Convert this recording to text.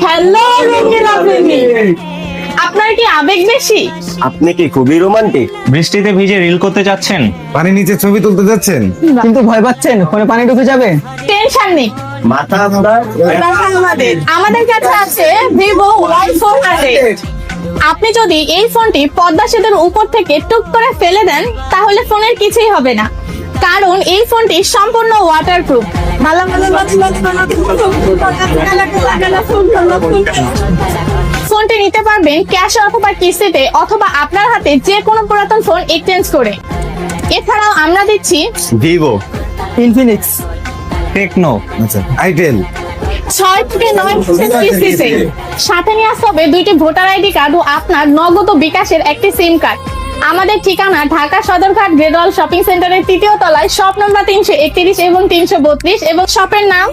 Hello Rangeela প্রেমিক, আপনার কি আবেগ বেশি? আপনি কি খুবই রোমান্টিক? বৃষ্টিতে ভিজে রিল করতে যাচ্ছেন? পানি নিচে ছবি তুলতে যাচ্ছেন? কিন্তু ভয় পাচ্ছেন ফোনে পানি ঢুকে যাবে? টেনশন নেই, মাথা আপনার আমাদের কাছে আছে ভিভো Y400। আপনি যদি এই ফোনটি পদ্মা সেতুর উপর থেকে টুক করে ফেলে দেন তাহলে ফোনের কিছুই হবে না, কারণ এই ফোনটি সম্পূর্ণ ওয়াটারপ্রুফ। ফোনটি নিতে পারবেন ক্যাশ অথবা কিস্তিতে, অথবা আপনার হাতে যে কোনো পুরাতন ফোন এক্সচেঞ্জ করে। এছাড়াও আমরা দিচ্ছি ভিভো, ইনফিনিক্স, টেকনো, আচ্ছা আইটেল, 6 থেকে 9% কিস্তিতে। সাথে নিয়ে আসতে হবে 2টি ভোটার আইডি কার্ড ও আপনার নগদ ও বিকাশের একটি সিম কার্ড। আমাদের ঠিকানা ঢাকা সদরঘাট গ্রেডওয়াল শপিং সেন্টারের 3য় তলায়, শপ নম্বর 331 এবং 332, এবং শপের নাম